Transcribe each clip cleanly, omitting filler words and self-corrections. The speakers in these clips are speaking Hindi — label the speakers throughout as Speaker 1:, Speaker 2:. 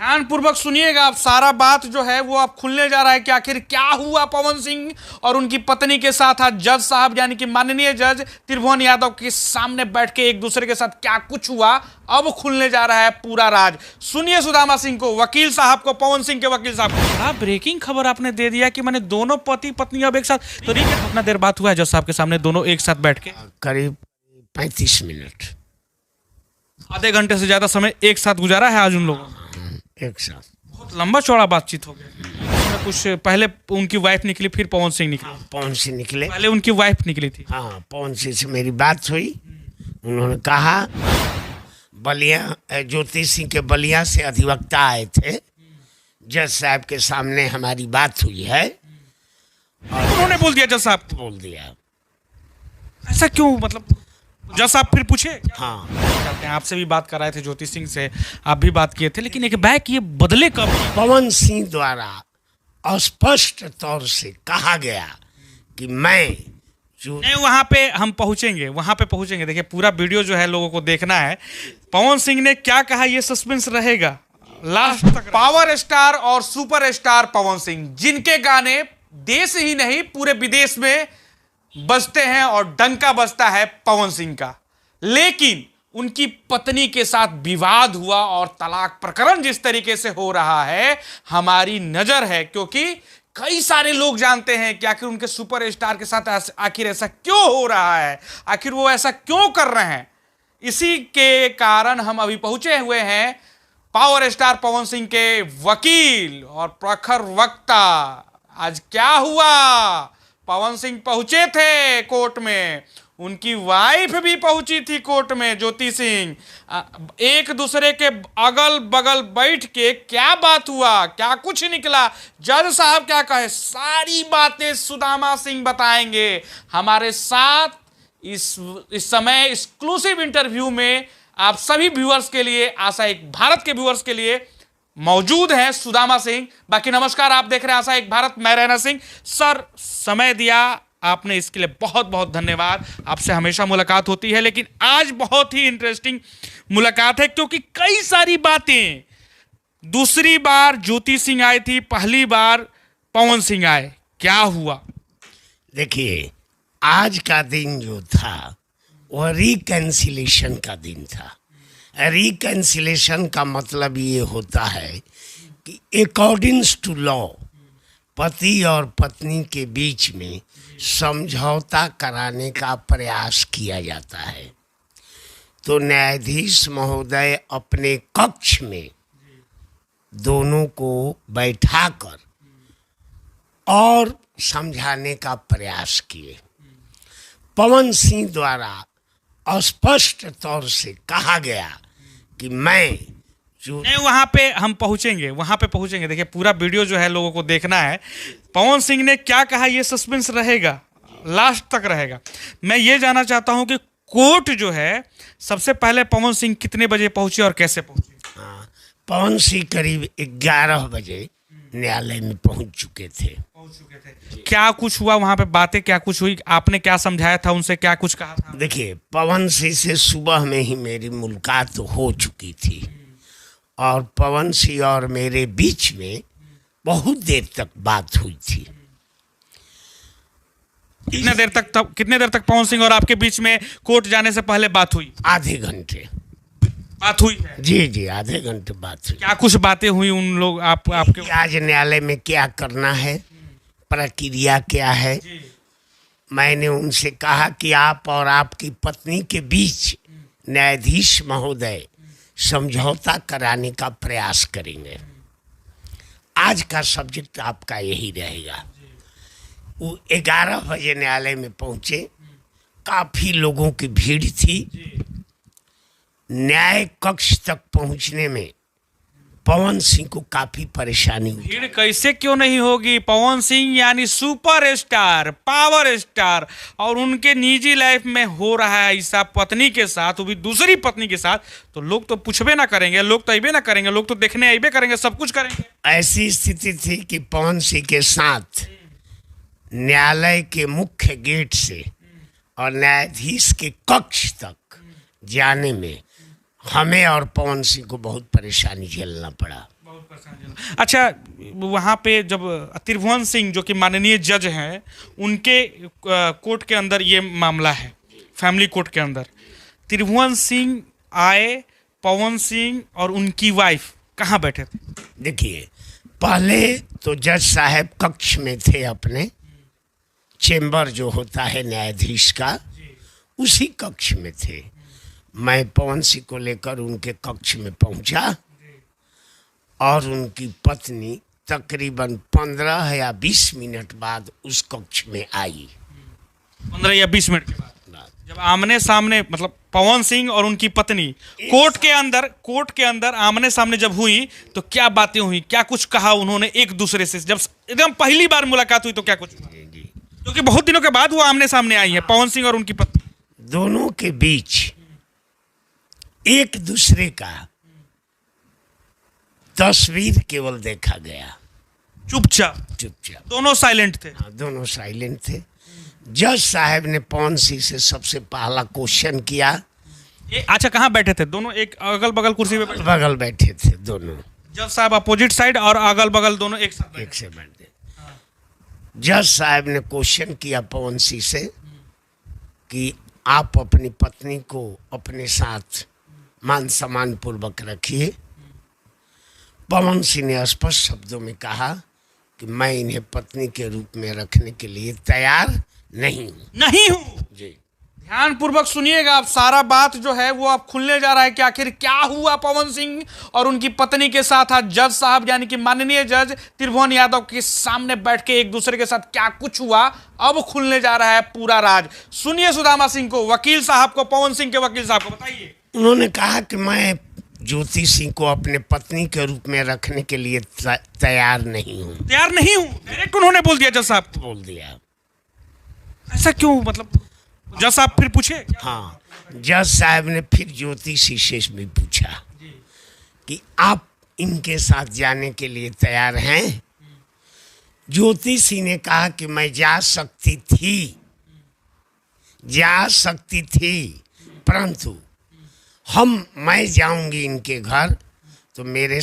Speaker 1: ध्यानपूर्वक सुनिएगा, आप सारा बात जो है वो आप खुलने जा रहा है कि आखिर क्या हुआ पवन सिंह और उनकी पत्नी के साथ। आज जज साहब यानी कि माननीय जज त्रिभुवन यादव के सामने बैठ के एक दूसरे के साथ क्या कुछ हुआ, अब खुलने जा रहा है पूरा राज। सुनिए सुदामा सिंह को, वकील साहब को, पवन सिंह के वकील साहब को। बड़ा ब्रेकिंग खबर आपने दे दिया कि मैंने दोनों पति पत्नी अब एक साथ। तो कितना देर बात हुआ है जज साहब के सामने दोनों एक साथ बैठ के?
Speaker 2: करीब 35 मिनट,
Speaker 1: आधे घंटे से ज्यादा समय एक साथ गुजारा है आज उन लोगों ने
Speaker 2: एक साथ।
Speaker 1: बहुत लंबा चौड़ा बातचीत हो गया। कुछ पहले उनकी वाइफ निकली, फिर पवन सिंह निकले।
Speaker 2: पवन सिंह निकले,
Speaker 1: पहले उनकी वाइफ निकली थी।
Speaker 2: हाँ, पवन सिंह से मेरी बात हुई। उन्होंने कहा बलिया, ज्योति सिंह के बलिया से अधिवक्ता आए थे, जज साहब के सामने हमारी बात हुई है।
Speaker 1: और उन्होंने बोल दिया, जज साहब
Speaker 2: बोल दिया।
Speaker 1: ऐसा क्यों? मतलब जज साहब फिर पूछे?
Speaker 2: हाँ,
Speaker 1: कहते हैं आपसे भी बात कर रहे थे, ज्योति सिंह से आप भी बात किए थे, लेकिन एक बैक ये बदले कब?
Speaker 2: पवन सिंह द्वारा स्पष्ट तौर से कहा गया कि मैं जो
Speaker 1: नहीं, वहां पे हम पहुंचेंगे, वहां पे पहुंचेंगे। देखिए पूरा वीडियो जो है लोगों को देखना है। पवन सिंह ने क्या कहा ये सस्पेंस रहेगा लास्ट तक। पावर स्टार और सुपर स्टार पवन सिंह, जिनके गाने देश ही नहीं पूरे विदेश में बजते हैं और डंका बजता है पवन सिंह का, लेकिन उनकी पत्नी के साथ विवाद हुआ और तलाक प्रकरण जिस तरीके से हो रहा है हमारी नजर है, क्योंकि कई सारे लोग जानते हैं कि आखिर उनके सुपर स्टार के साथ आखिर ऐसा क्यों हो रहा है, आखिर वो ऐसा क्यों कर रहे हैं। इसी के कारण हम अभी पहुंचे हुए हैं पावर स्टार पवन सिंह के वकील और प्रखर वक्ता। आज क्या हुआ? पवन सिंह पहुंचे थे कोर्ट में, उनकी वाइफ भी पहुंची थी कोर्ट में, ज्योति सिंह। एक दूसरे के अगल बगल बैठ के क्या बात हुआ, क्या कुछ निकला, जज साहब क्या कहे, सारी बातें सुदामा सिंह बताएंगे हमारे साथ। इस समय एक्सक्लूसिव इंटरव्यू में आप सभी व्यूअर्स के लिए, आशा एक भारत के व्यूअर्स के लिए मौजूद हैं सुदामा सिंह। बाकी नमस्कार, आप देख रहे हैं आशा एक भारत, मैं रैना सिंह। सर, समय दिया आपने, इसके लिए बहुत बहुत धन्यवाद। आपसे हमेशा मुलाकात होती है, लेकिन आज बहुत ही इंटरेस्टिंग मुलाकात है, क्योंकि कई सारी बातें, दूसरी बार ज्योति सिंह आई थी, पहली बार पवन सिंह आए, क्या हुआ?
Speaker 2: देखिए, आज का दिन जो था वह रिकन्सिलेशन का दिन था। रिकन्सिलेशन का मतलब ये होता है कि अकॉर्डिंग्स टू लॉ पति और पत्नी के बीच में समझौता कराने का प्रयास किया जाता है। तो न्यायाधीश महोदय अपने कक्ष में दोनों को बैठाकर और समझाने का प्रयास किए। पवन सिंह द्वारा स्पष्ट तौर से कहा गया कि मैं जो
Speaker 1: नहीं, वहां पे हम पहुंचेंगे, वहां पे पहुंचेंगे। देखिए पूरा वीडियो जो है लोगों को देखना है। पवन सिंह ने क्या कहा ये सस्पेंस रहेगा, लास्ट तक रहेगा। मैं ये जानना चाहता हूं कि कोर्ट जो है, सबसे पहले पवन सिंह कितने बजे पहुंचे और कैसे पहुंचे?
Speaker 2: हाँ, पवन सिंह करीब 11 बजे न्यायालय में पहुंच चुके थे।
Speaker 1: क्या कुछ हुआ वहां पे, बातें क्या कुछ हुई, आपने क्या समझाया था उनसे, क्या कुछ कहा था?
Speaker 2: देखिए, पवन सिंह से सुबह में ही मेरी मुलाकात हो चुकी थी और पवन सिंह और मेरे बीच में बहुत देर तक बात हुई थी।
Speaker 1: कितने देर तक पवन सिंह और आपके बीच में कोर्ट जाने से पहले बात हुई?
Speaker 2: आधे घंटे
Speaker 1: बात हुई है?
Speaker 2: जी, आधे घंटे बात हुई।
Speaker 1: क्या कुछ बातें हुई उन लोग आपके?
Speaker 2: आज न्यायालय में क्या करना है, प्रक्रिया क्या है। मैंने उनसे कहा कि आप और आपकी पत्नी के बीच न्यायाधीश महोदय समझौता कराने का प्रयास करेंगे। आज का सब्जेक्ट आपका यही रहेगा। वो 11 बजे न्यायालय में पहुंचे, काफी लोगों की भीड़ थी। न्याय कक्ष तक पहुंचने में पवन सिंह को काफी परेशानी हुई।
Speaker 1: भीड़ कैसे क्यों नहीं होगी? पवन सिंह यानी सुपर स्टार, पावर स्टार, और उनके निजी लाइफ में हो रहा है ऐसा पत्नी के साथ, वो भी दूसरी पत्नी के साथ, तो लोग तो पूछबे ना करेंगे, लोग तो अबे ना करेंगे, लोग तो देखने अबे करेंगे, सब कुछ करेंगे।
Speaker 2: ऐसी स्थिति थी कि पवन सिंह के साथ न्यायालय के मुख्य गेट से और न्यायाधीश के कक्ष तक जाने में हमें और पवन सिंह को बहुत परेशानी झेलना पड़ा।
Speaker 1: अच्छा, वहाँ पे जब त्रिभुवन सिंह जो कि माननीय जज हैं, उनके कोर्ट के अंदर ये मामला है, फैमिली कोर्ट के अंदर त्रिभुवन सिंह आए, पवन सिंह और उनकी वाइफ कहाँ बैठे थे?
Speaker 2: देखिए, पहले तो जज साहब कक्ष में थे, अपने चेंबर जो होता है न्यायाधीश का, उसी कक्ष में थे। मैं पवन सिंह को लेकर उनके कक्ष में पहुंचा और उनकी पत्नी तकरीबन 15 या 20 मिनट बाद उस कक्ष में आई।
Speaker 1: 15 या 20 मिनट के बाद जब आमने सामने, मतलब पवन सिंह और उनकी पत्नी कोर्ट के अंदर आमने सामने जब हुई, तो क्या बातें हुई, क्या कुछ कहा उन्होंने एक दूसरे से? जब एकदम पहली बार मुलाकात हुई तो क्या कुछ हुआ? क्योंकि बहुत दिनों के बाद वो आमने सामने आई है, पवन सिंह और उनकी पत्नी।
Speaker 2: दोनों के बीच एक दूसरे का तस्वीर केवल देखा गया,
Speaker 1: चुपचाप दोनों साइलेंट थे।
Speaker 2: हाँ, दोनों साइलेंट थे। जज साहब ने पवन सिंह से सबसे पहला क्वेश्चन किया।
Speaker 1: अच्छा, कहाँ बैठे थे दोनों? एक अगल बगल कुर्सी पे
Speaker 2: बगल बैठे थे दोनों।
Speaker 1: जज साहब अपोजिट साइड और अगल बगल दोनों एक से
Speaker 2: बैठे। जज साहब ने क्वेश्चन किया पवन सिंह से कि आप अपनी पत्नी को अपने साथ मान सम्मान पूर्वक रखिए। पवन सिंह ने स्पष्ट शब्दों में कहा कि मैं इन्हें पत्नी के रूप में रखने के लिए तैयार नहीं हूँ जी।
Speaker 1: ध्यान पूर्वक सुनिएगा, आप सारा बात जो है वो आप खुलने जा रहा है कि आखिर क्या हुआ पवन सिंह और उनकी पत्नी के साथ। आज जज साहब यानी कि माननीय जज त्रिभुवन यादव के सामने बैठ के एक दूसरे के साथ क्या कुछ हुआ, अब खुलने जा रहा है पूरा राज। सुनिए सुदामा सिंह को, वकील साहब को, पवन सिंह के वकील साहब को बताइए।
Speaker 2: उन्होंने कहा कि मैं ज्योति सिंह को अपने पत्नी के रूप में रखने के लिए तैयार नहीं हूँ।
Speaker 1: डायरेक्ट उन्होंने बोल दिया, जज साहब
Speaker 2: बोल दिया।
Speaker 1: ऐसा क्यों? मतलब जज साहब फिर पूछे?
Speaker 2: हाँ, जज साहब ने फिर ज्योति सिंह से भी पूछा कि आप इनके साथ जाने के लिए तैयार हैं? ज्योति सिंह ने कहा कि मैं जा सकती थी, परंतु मैं जाऊंगी इनके घर तो मेरे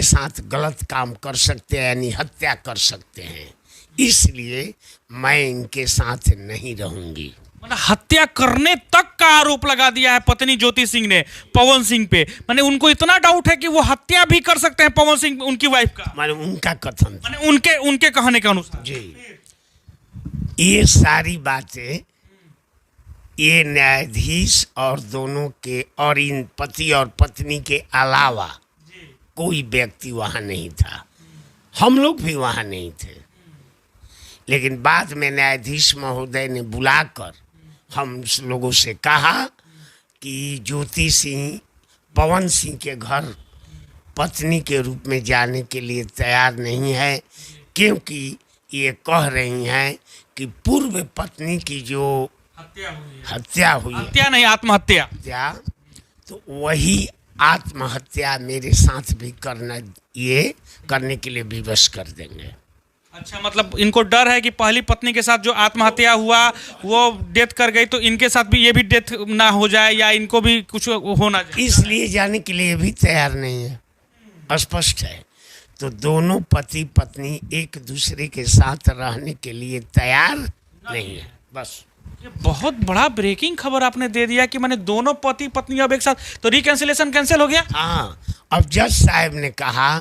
Speaker 2: साथ गलत काम कर सकते हैं, यानी हत्या कर सकते हैं, इसलिए मैं इनके साथ नहीं रहूंगी।
Speaker 1: मतलब हत्या करने तक का आरोप लगा दिया है पत्नी ज्योति सिंह ने पवन सिंह पे। माने उनको इतना डाउट है कि वो हत्या भी कर सकते हैं पवन सिंह, उनकी वाइफ का।
Speaker 2: माने उनका कथन,
Speaker 1: माने उनके कहने के अनुसार
Speaker 2: जी। ये सारी बातें ये न्यायाधीश और दोनों के और इन पति और पत्नी के अलावा कोई व्यक्ति वहाँ नहीं था। हम लोग भी वहाँ नहीं थे, लेकिन बाद में न्यायाधीश महोदय ने बुलाकर हम लोगों से कहा कि ज्योति सिंह पवन सिंह के घर पत्नी के रूप में जाने के लिए तैयार नहीं है, क्योंकि ये कह रही हैं कि पूर्व पत्नी की जो हत्या हुई,
Speaker 1: हत्या नहीं आत्महत्या,
Speaker 2: तो वही आत्महत्या मेरे साथ भी करने के लिए विवश कर देंगे।
Speaker 1: अच्छा, मतलब इनको डर है कि पहली पत्नी के साथ जो आत्महत्या हुआ वो डेथ कर गई, तो इनके साथ भी ये भी डेथ ना हो जाए या इनको भी कुछ होना जाए,
Speaker 2: इसलिए जाने के लिए भी तैयार नहीं है। स्पष्ट है। तो दोनों पति पत्नी एक दूसरे के साथ रहने के लिए तैयार नहीं है। बस
Speaker 1: ये बहुत बड़ा ब्रेकिंग खबर आपने दे दिया कि मैंने दोनों पति पत्नी अब एक साथ, तो रिकैंसिलेशन कैंसिल हो गया।
Speaker 2: हाँ, अब जज साहब ने कहा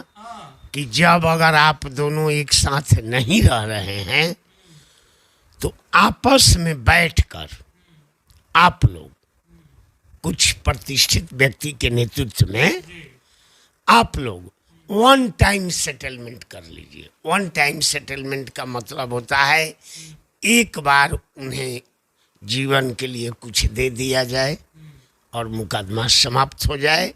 Speaker 2: कि जब अगर आप दोनों एक साथ नहीं रह रहे हैं तो आपस में बैठकर आप लोग कुछ प्रतिष्ठित व्यक्ति के नेतृत्व में आप लोग वन टाइम सेटलमेंट कर लीजिए। वन टाइम सेटलमेंट का मतलब होता है एक बार उन्हें जीवन के लिए कुछ दे दिया जाए और मुकदमा समाप्त हो जाए।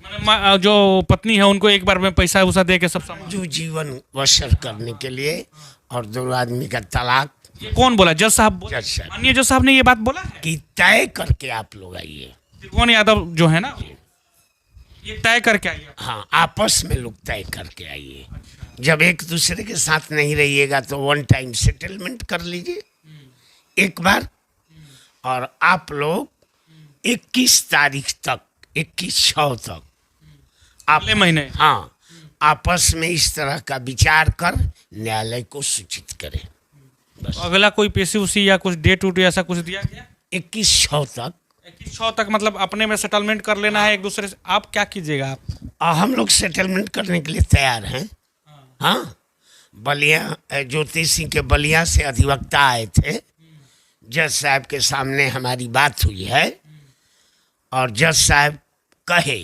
Speaker 1: जो पत्नी है उनको एक बार में पैसा वैसा दे के सब
Speaker 2: जो जीवन बसर करने के लिए, और दोनों आदमी का तलाक।
Speaker 1: कौन बोला? जज साहब। माननीय जज साहब ने ये बात बोला
Speaker 2: कि तय करके आप लोग आइए।
Speaker 1: त्रिभुवन यादव जो है ना, ये तय करके आइए।
Speaker 2: हाँ, आपस में लोग तय करके आइए। जब एक दूसरे के साथ नहीं रहिएगा तो वन टाइम सेटलमेंट कर लीजिए एक बार, और आप लोग 21 तारीख तक 21/6 तक
Speaker 1: अगले महीने।
Speaker 2: हाँ, आपस में इस तरह का विचार कर न्यायालय को सूचित करें।
Speaker 1: तो अगला कोई पेशी उसी या कुछ डेट उट ऐसा कुछ दिया गया?
Speaker 2: 21 तक।
Speaker 1: 21 तक मतलब अपने में सेटलमेंट कर लेना है एक दूसरे से। आप क्या कीजिएगा आप?
Speaker 2: हम लोग सेटलमेंट करने के लिए तैयार हैं। हाँ, बलिया ज्योति सिंह के बलिया से अधिवक्ता आए थे, जज साहब के सामने हमारी बात हुई है और जज साहब कहे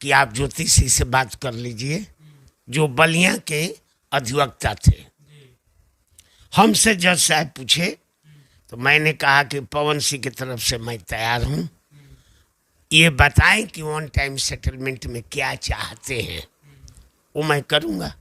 Speaker 2: कि आप ज्योति सिंह से बात कर लीजिए, जो बलिया के अधिवक्ता थे। हमसे जज साहब पूछे तो मैंने कहा कि पवन सिंह की तरफ से मैं तैयार हूँ, ये बताएं कि वन टाइम सेटलमेंट में क्या चाहते हैं, वो मैं करूँगा।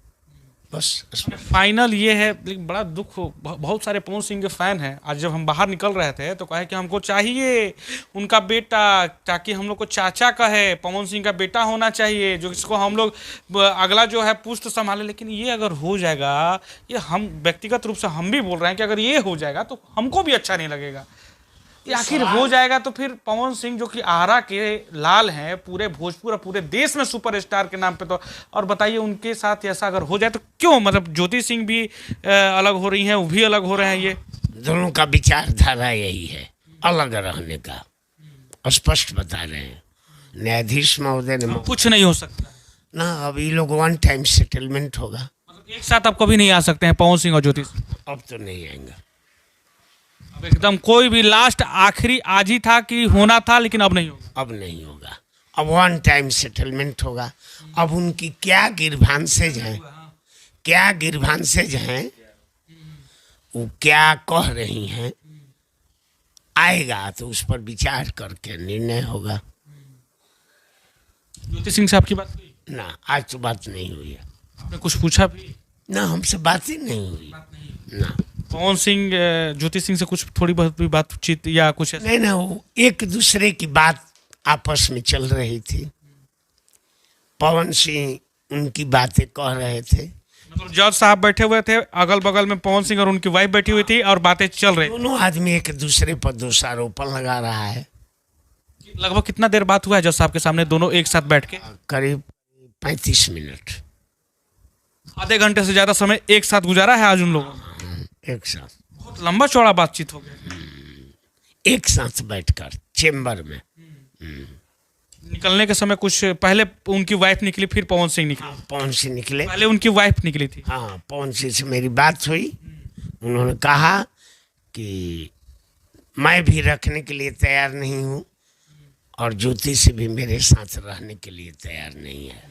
Speaker 2: बस
Speaker 1: फाइनल ये है। लेकिन बड़ा दुख हो, बहुत सारे पवन सिंह के फैन हैं। आज जब हम बाहर निकल रहे थे तो कहे कि हमको चाहिए उनका बेटा, ताकि हम लोग को चाचा कहे, पवन सिंह का बेटा होना चाहिए जो इसको हम लोग अगला जो है पुश्त संभाले। लेकिन ये अगर हो जाएगा, ये हम व्यक्तिगत रूप से हम भी बोल रहे हैं कि अगर ये हो जाएगा तो हमको भी अच्छा नहीं लगेगा। ये आखिर हो जाएगा तो फिर पवन सिंह जो कि आरा के लाल हैं, पूरे भोजपुर और पूरे देश में सुपरस्टार के नाम पे, तो और बताइए उनके साथ ऐसा अगर हो जाए तो क्यों, मतलब ज्योति सिंह भी अलग हो रही हैं, वो भी अलग हो रहे हैं। ये
Speaker 2: दोनों का विचारधारा यही है, अलग रहने का, स्पष्ट बता रहे हैं न्यायाधीश महोदय ने।
Speaker 1: कुछ नहीं हो सकता
Speaker 2: ना, अब ये लोग वन टाइम सेटलमेंट होगा।
Speaker 1: मतलब एक साथ अब कभी नहीं आ सकते हैं पवन सिंह और ज्योति सिंह?
Speaker 2: अब तो नहीं आएंगे।
Speaker 1: एकदम कोई भी लास्ट आखिरी आज ही था कि होना था, लेकिन अब नहीं होगा।
Speaker 2: अब नहीं होगा, अब वन टाइम सेटलमेंट होगा। अब उनकी क्या गिरभांसेज हैं, क्या गिरभांसेज हैं, वो क्या कह रही हैं, आएगा तो उस पर विचार करके निर्णय होगा।
Speaker 1: ज्योति सिंह से आपकी बात हुई?
Speaker 2: ना, आज तो बात नहीं हुई है।
Speaker 1: आपने कुछ पूछा भी?
Speaker 2: ना, हमसे बात ही नहीं हुई। ना,
Speaker 1: पवन सिंह ज्योति सिंह से कुछ थोड़ी बहुत भी बातचीत या कुछ ऐसा?
Speaker 2: नहीं ना, वो एक दूसरे की बात आपस में चल रही थी। पवन सिंह उनकी बातें कह रहे थे।
Speaker 1: मतलब जज साहब बैठे हुए थे, अगल बगल में पवन सिंह और उनकी वाइफ बैठी हुई थी और बातें चल रही।
Speaker 2: दोनों आदमी एक दूसरे पर दोषारोपण लगा रहा है।
Speaker 1: लगभग कितना देर बात हुआ है जज साहब के सामने दोनों एक साथ बैठ के?
Speaker 2: करीब 35 मिनट।
Speaker 1: आधे घंटे से ज्यादा समय एक साथ गुजारा है आज उन लोगों ने।
Speaker 2: एक साथ
Speaker 1: बहुत लंबा चौड़ा बातचीत हो गया।
Speaker 2: एक साथ बैठकर चेम्बर में।
Speaker 1: निकलने के समय कुछ पहले उनकी वाइफ निकली, फिर पवन सिंह निकले।
Speaker 2: पवन सिंह निकले,
Speaker 1: पहले उनकी वाइफ निकली थी।
Speaker 2: हाँ, पवन सिंह से मेरी बात हुई। उन्होंने कहा कि मैं भी रखने के लिए तैयार नहीं हूँ और ज्योति से भी मेरे साथ रहने के लिए तैयार नहीं है।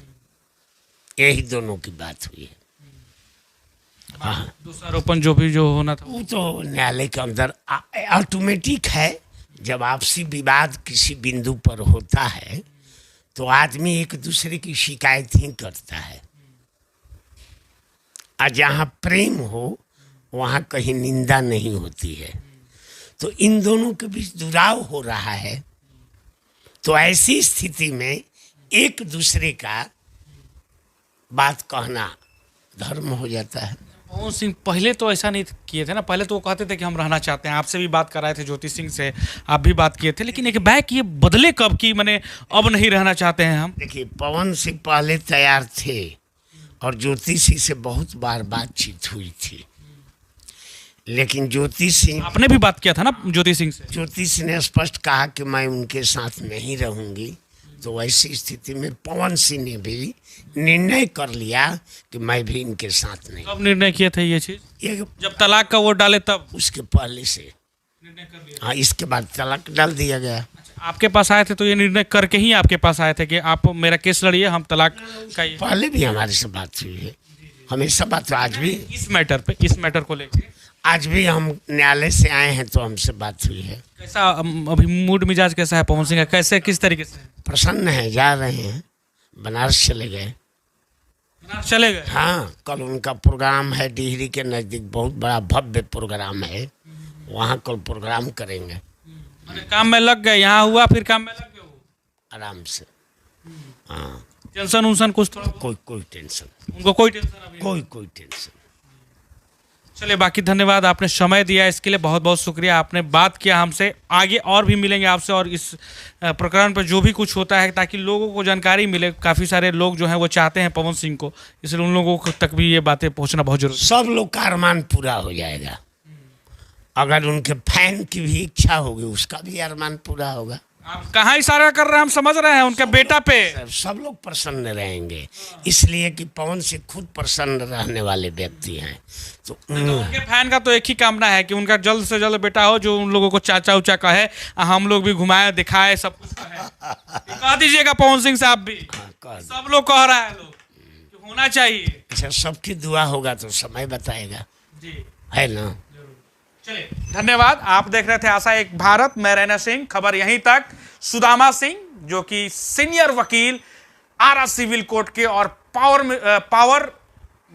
Speaker 2: यही दोनों की बात हुई है। हाँ,
Speaker 1: दोषारोपण जो भी जो होना था
Speaker 2: वो तो न्यायालय के अंदर ऑटोमेटिक है। जब आपसी विवाद किसी बिंदु पर होता है तो आदमी एक दूसरे की शिकायत ही करता है। और जहाँ प्रेम हो वहाँ कहीं निंदा नहीं होती है। तो इन दोनों के बीच दुराव हो रहा है, तो ऐसी स्थिति में एक दूसरे का बात कहना धर्म हो जाता है।
Speaker 1: पवन सिंह पहले तो ऐसा नहीं किए थे ना, पहले तो वो कहते थे कि हम रहना चाहते हैं। आपसे भी बात कराए थे, ज्योति सिंह से आप भी बात किए थे, लेकिन एक बैक ये बदले कब की, मैंने अब नहीं रहना चाहते हैं हम?
Speaker 2: देखिए, पवन सिंह पहले तैयार थे और ज्योति सिंह से बहुत बार बातचीत हुई थी, लेकिन ज्योति सिंह,
Speaker 1: आपने भी बात किया था ना ज्योति सिंह से?
Speaker 2: ज्योति सिंह ने स्पष्ट कहा कि मैं उनके साथ नहीं रहूंगी। तो ऐसी स्थिति में पवन सिंह ने भी निर्णय कर लिया कि मैं भी इनके साथ नहीं।
Speaker 1: कब निर्णय किए थे ये चीज?
Speaker 2: ये
Speaker 1: जब तलाक का वोट डाले तब
Speaker 2: उसके पहले से
Speaker 1: निर्णय कर लिया?
Speaker 2: हाँ, इसके बाद तलाक डाल दिया गया।
Speaker 1: आपके पास आए थे तो ये निर्णय करके ही आपके पास आए थे कि आप मेरा केस लड़िए, हम तलाक का ये?
Speaker 2: पहले भी हमारे से बात हुई है, हमेशा बात। आज भी
Speaker 1: इस मैटर पे, इस मैटर को लेकर
Speaker 2: आज भी हम न्यायालय से आए हैं तो हमसे बात हुई है।
Speaker 1: कैसा अभी मूड मिजाज कैसा है पवन सिंह का, कैसे किस तरीके से?
Speaker 2: प्रसन्न है, जा रहे हैं, बनारस चले गए।
Speaker 1: बनारस चले गए?
Speaker 2: हाँ, कल उनका प्रोग्राम है डिहरी के नज़दीक, बहुत बड़ा भव्य प्रोग्राम है, वहाँ कल प्रोग्राम करेंगे।
Speaker 1: मैंने काम में लग गए, यहाँ हुआ फिर काम में लग गए वो?
Speaker 2: आराम से। हाँ,
Speaker 1: टेंशन उनसन कुछ थोड़ा?
Speaker 2: कोई टेंशन,
Speaker 1: उनको कोई टेंशन अभी?
Speaker 2: कोई टेंशन।
Speaker 1: चलिए, बाकी धन्यवाद, आपने समय दिया इसके लिए बहुत बहुत शुक्रिया। आपने बात किया हमसे, आगे और भी मिलेंगे आपसे, और इस प्रकरण पर जो भी कुछ होता है ताकि लोगों को जानकारी मिले। काफ़ी सारे लोग जो हैं वो चाहते हैं पवन सिंह को, इसलिए उन लोगों तक भी ये बातें पहुंचना बहुत जरूरी है।
Speaker 2: सब लोग का अरमान पूरा हो जाएगा। अगर उनके फैन की भी इच्छा होगी उसका भी अरमान पूरा होगा।
Speaker 1: आप कहाँ इशारा कर रहे हैं, हम समझ रहे हैं, उनके बेटा पे
Speaker 2: सब लोग प्रसन्न रहेंगे, इसलिए कि पवन सिंह खुद प्रसन्न रहने वाले व्यक्ति हैं। तो
Speaker 1: उनके फैन का तो एक ही कामना है कि उनका जल्द से जल्द बेटा हो, जो उन लोगों को चाचा उचा कहे, हम लोग भी घुमाए दिखाए, सब कुछ कहे। कह दीजिएगा पवन सिंह साहब भी, सब लोग कह रहा है लोग कि होना चाहिए।
Speaker 2: अच्छा, सबकी दुआ होगा तो समय बताएगा
Speaker 1: जी,
Speaker 2: है ना।
Speaker 1: चलिए, धन्यवाद। आप देख रहे थे आशा एक भारत, मैं रैना सिंह। खबर यहीं तक। सुदामा सिंह जो कि सीनियर वकील आरा सिविल कोर्ट के और पावर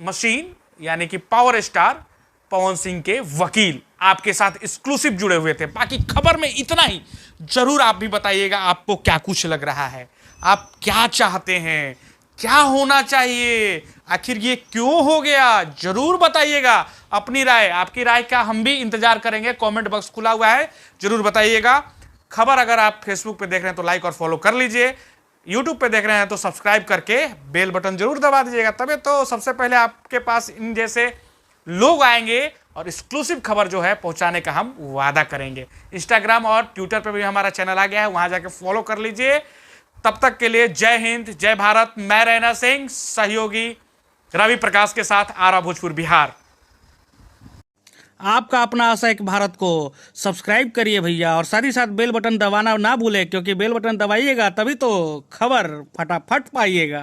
Speaker 1: मशीन यानी कि पावर स्टार पवन सिंह के वकील आपके साथ एक्सक्लूसिव जुड़े हुए थे। बाकी खबर में इतना ही। जरूर आप भी बताइएगा आपको क्या कुछ लग रहा है, आप क्या चाहते हैं, क्या होना चाहिए, आखिर ये क्यों हो गया, जरूर बताइएगा अपनी राय। आपकी राय का हम भी इंतजार करेंगे, कमेंट बॉक्स खुला हुआ है, जरूर बताइएगा। खबर अगर आप फेसबुक पे देख रहे हैं तो लाइक और फॉलो कर लीजिए, यूट्यूब पे देख रहे हैं तो सब्सक्राइब करके बेल बटन जरूर दबा दीजिएगा, तभी तो सबसे पहले आपके पास इन जैसे लोग आएंगे और एक्सक्लूसिव खबर जो है पहुंचाने का हम वादा करेंगे। इंस्टाग्राम और ट्विटर पे भी हमारा चैनल आ गया है, वहां जाके फॉलो कर लीजिए। तब तक के लिए जय हिंद, जय भारत। मैं रैना सिंह, सहयोगी रवि प्रकाश के साथ, आरा भोजपुर, बिहार। आपका अपना आशा एक भारत को सब्सक्राइब करिए भैया, और साथ ही साथ बेल बटन दबाना ना भूले, क्योंकि बेल बटन दबाइएगा तभी तो खबर फटाफट पाइएगा।